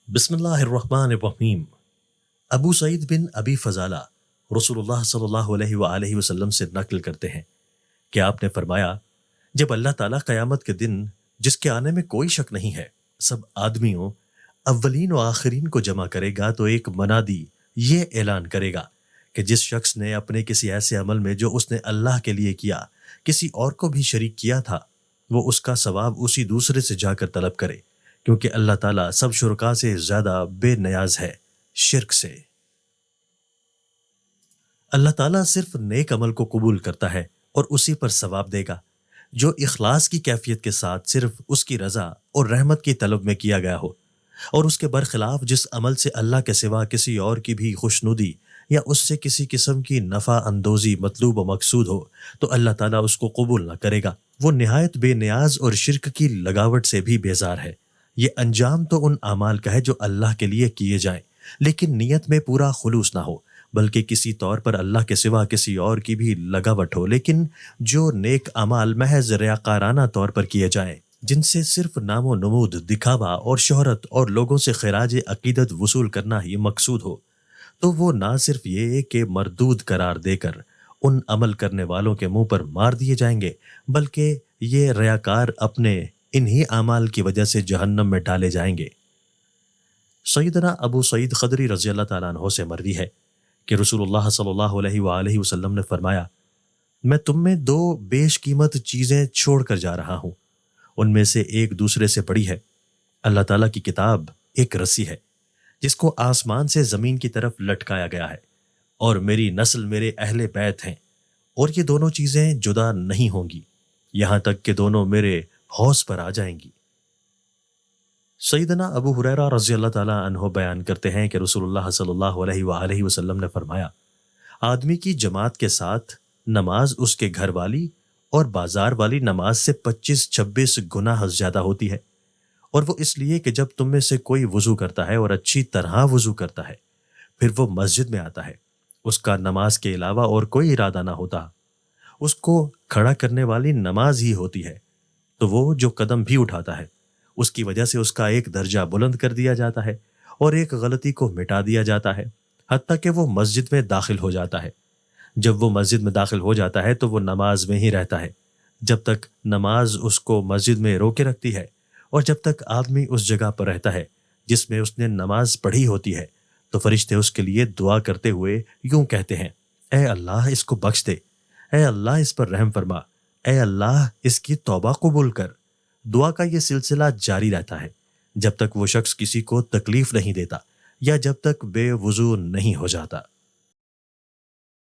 بسم اللہ الرحمن الرحیم۔ ابو سعید بن ابی فضالہ رسول اللہ صلی اللہ علیہ وآلہ وسلم سے نقل کرتے ہیں کہ آپ نے فرمایا، جب اللہ تعالیٰ قیامت کے دن جس کے آنے میں کوئی شک نہیں ہے سب آدمیوں اولین و آخرین کو جمع کرے گا تو ایک منادی یہ اعلان کرے گا کہ جس شخص نے اپنے کسی ایسے عمل میں جو اس نے اللہ کے لیے کیا کسی اور کو بھی شریک کیا تھا وہ اس کا ثواب اسی دوسرے سے جا کر طلب کرے، کیونکہ اللہ تعالیٰ سب شرکا سے زیادہ بے نیاز ہے شرک سے۔ اللہ تعالیٰ صرف نیک عمل کو قبول کرتا ہے اور اسی پر ثواب دے گا جو اخلاص کی کیفیت کے ساتھ صرف اس کی رضا اور رحمت کی طلب میں کیا گیا ہو، اور اس کے برخلاف جس عمل سے اللہ کے سوا کسی اور کی بھی خوشنودی یا اس سے کسی قسم کی نفع اندوزی مطلوب و مقصود ہو تو اللہ تعالیٰ اس کو قبول نہ کرے گا۔ وہ نہایت بے نیاز اور شرک کی لگاوٹ سے بھی بیزار ہے۔ یہ انجام تو ان اعمال کا ہے جو اللہ کے لیے کیے جائیں لیکن نیت میں پورا خلوص نہ ہو، بلکہ کسی طور پر اللہ کے سوا کسی اور کی بھی لگاوٹ ہو، لیکن جو نیک اعمال محض ریاکارانہ طور پر کیے جائیں جن سے صرف نام و نمود، دکھاوا اور شہرت اور لوگوں سے خراج عقیدت وصول کرنا ہی مقصود ہو، تو وہ نہ صرف یہ کہ مردود قرار دے کر ان عمل کرنے والوں کے منہ پر مار دیے جائیں گے، بلکہ یہ ریاکار اپنے انہی اعمال کی وجہ سے جہنم میں ڈالے جائیں گے۔ سیدنا ابو سعید خدری رضی اللہ تعالیٰ عنہ سے مروی ہے کہ رسول اللہ صلی اللہ علیہ وآلہ وسلم نے فرمایا، میں تم میں دو بیش قیمت چیزیں چھوڑ کر جا رہا ہوں، ان میں سے ایک دوسرے سے بڑی ہے۔ اللہ تعالیٰ کی کتاب ایک رسی ہے جس کو آسمان سے زمین کی طرف لٹکایا گیا ہے، اور میری نسل میرے اہل بیت ہیں، اور یہ دونوں چیزیں جدا نہیں ہوں گی یہاں تک کہ دونوں میرے حوض پر آ جائیں گی۔ سیدنا ابو ہریرہ رضی اللہ تعالیٰ عنہ بیان کرتے ہیں کہ رسول اللہ صلی اللہ علیہ وآلہ وسلم نے فرمایا، آدمی کی جماعت کے ساتھ نماز اس کے گھر والی اور بازار والی نماز سے 25-26 گنا زیادہ ہوتی ہے، اور وہ اس لیے کہ جب تم میں سے کوئی وضو کرتا ہے اور اچھی طرح وضو کرتا ہے پھر وہ مسجد میں آتا ہے، اس کا نماز کے علاوہ اور کوئی ارادہ نہ ہوتا، اس کو کھڑا کرنے والی نماز ہی ہوتی ہے، تو وہ جو قدم بھی اٹھاتا ہے اس کی وجہ سے اس کا ایک درجہ بلند کر دیا جاتا ہے اور ایک غلطی کو مٹا دیا جاتا ہے، حتیٰ کہ وہ مسجد میں داخل ہو جاتا ہے۔ جب وہ مسجد میں داخل ہو جاتا ہے تو وہ نماز میں ہی رہتا ہے جب تک نماز اس کو مسجد میں روکے رکھتی ہے، اور جب تک آدمی اس جگہ پر رہتا ہے جس میں اس نے نماز پڑھی ہوتی ہے تو فرشتے اس کے لیے دعا کرتے ہوئے یوں کہتے ہیں، اے اللہ اس کو بخش دے، اے اللہ اس پر رحم فرما، اے اللہ اس کی توبہ قبول کر۔ دعا کا یہ سلسلہ جاری رہتا ہے جب تک وہ شخص کسی کو تکلیف نہیں دیتا یا جب تک بے وضو نہیں ہو جاتا۔